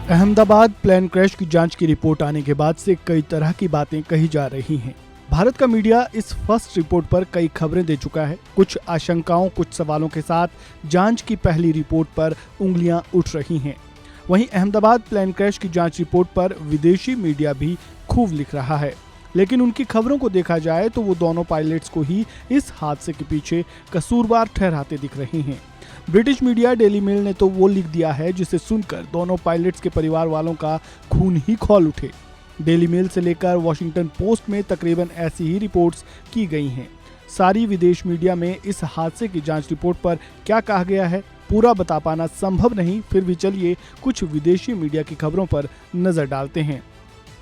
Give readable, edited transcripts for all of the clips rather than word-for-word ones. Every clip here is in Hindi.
अहमदाबाद प्लेन क्रैश की जांच की रिपोर्ट आने के बाद से कई तरह की बातें कही जा रही हैं। भारत का मीडिया इस फर्स्ट रिपोर्ट पर कई खबरें दे चुका है। कुछ आशंकाओं, कुछ सवालों के साथ जांच की पहली रिपोर्ट पर उंगलियां उठ रही हैं। वहीं अहमदाबाद प्लेन क्रैश की जांच रिपोर्ट पर विदेशी मीडिया भी खूब लिख रहा है, लेकिन उनकी खबरों को देखा जाए तो वो दोनों पायलट्स को ही इस हादसे के पीछे कसूरवार ठहराते दिख रहे हैं। ब्रिटिश मीडिया डेली मेल ने तो वो लिख दिया है जिसे सुनकर दोनों पायलट्स के परिवार वालों का खून ही खौल उठे। डेली मेल से लेकर वॉशिंगटन पोस्ट में तकरीबन ऐसी ही रिपोर्ट्स की गई हैं। सारी विदेश मीडिया में इस हादसे की जांच रिपोर्ट पर क्या कहा गया है पूरा बता पाना संभव नहीं, फिर भी चलिए कुछ विदेशी मीडिया की खबरों पर नजर डालते हैं।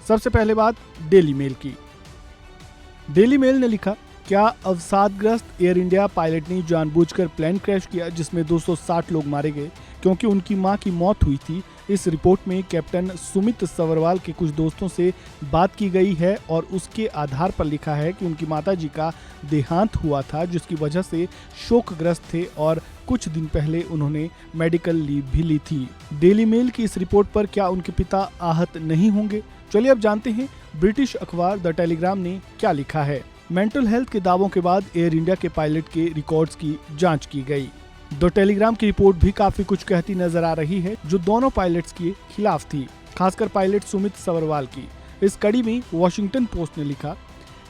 सबसे पहले बात डेली मेल की। डेली मेल ने लिखा, क्या अवसादग्रस्त एयर इंडिया पायलट ने जानबूझकर प्लेन क्रैश किया जिसमें 260 लोग मारे गए क्योंकि उनकी मां की मौत हुई थी। इस रिपोर्ट में कैप्टन सुमित सवरवाल के कुछ दोस्तों से बात की गई है और उसके आधार पर लिखा है कि उनकी माताजी का देहांत हुआ था जिसकी वजह से शोकग्रस्त थे और कुछ दिन पहले उन्होंने मेडिकल लीव भी ली थी। डेली मेल की इस रिपोर्ट पर क्या उनके पिता आहत नहीं होंगे? चलिए अब जानते हैं ब्रिटिश अखबार द टेलीग्राफ ने क्या लिखा है। मेंटल हेल्थ के दावों के बाद एयर इंडिया के पायलट के रिकॉर्ड्स की जांच की गई। द टेलीग्राम की रिपोर्ट भी काफी कुछ कहती नजर आ रही है जो दोनों पायलट्स के खिलाफ थी, खासकर पायलट सुमित सवरवाल की। इस कड़ी में वॉशिंगटन पोस्ट ने लिखा,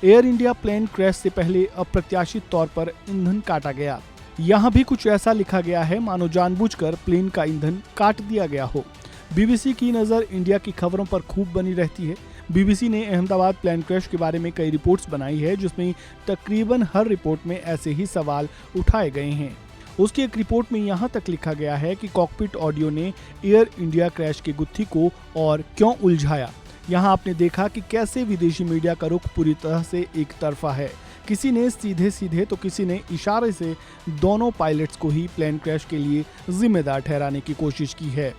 एयर इंडिया प्लेन क्रैश से पहले अप्रत्याशित तौर पर ईंधन काटा गया। यहाँ भी कुछ ऐसा लिखा गया है मानो जानबूझकर प्लेन का ईंधन काट दिया गया हो। बीबीसी की नजर इंडिया की खबरों पर खूब बनी रहती है। बीबीसी ने अहमदाबाद प्लेन क्रैश के बारे में कई रिपोर्ट्स बनाई है जिसमें तकरीबन हर रिपोर्ट में ऐसे ही सवाल उठाए गए हैं। उसकी एक रिपोर्ट में यहाँ तक लिखा गया है कि कॉकपिट ऑडियो ने एयर इंडिया क्रैश की गुत्थी को और क्यों उलझाया। यहाँ आपने देखा कि कैसे विदेशी मीडिया का रुख पूरी तरह से एक तरफा है। किसी ने सीधे सीधे तो किसी ने इशारे से दोनों पायलट्स को ही प्लेन क्रैश के लिए जिम्मेदार ठहराने की कोशिश की है।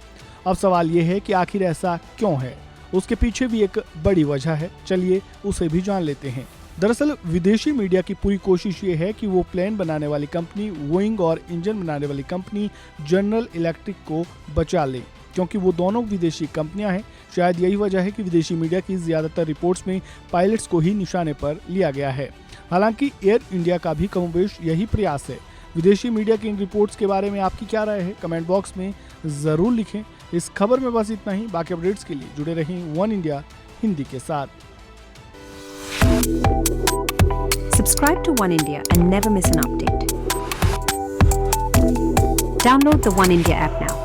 अब सवाल ये है कि आखिर ऐसा क्यों है? उसके पीछे भी एक बड़ी वजह है, चलिए उसे भी जान लेते हैं। दरअसल विदेशी मीडिया की पूरी कोशिश ये है कि वो प्लेन बनाने वाली कंपनी बोइंग और इंजन बनाने वाली कंपनी जनरल इलेक्ट्रिक को बचा ले, क्योंकि वो दोनों विदेशी कंपनियां हैं। शायद यही वजह है कि विदेशी मीडिया की ज्यादातर रिपोर्ट्स में पायलट्स को ही निशाने पर लिया गया है। हालांकि एयर इंडिया का भी कमोबेश यही प्रयास है। विदेशी मीडिया की इन रिपोर्ट्स के बारे में आपकी क्या राय है? कमेंट बॉक्स में जरूर लिखें। इस खबर में बस इतना ही। बाकी अपडेट्स के लिए जुड़े रहें वन इंडिया हिंदी के साथ। Subscribe to One India and never miss an update. Download the One India app now.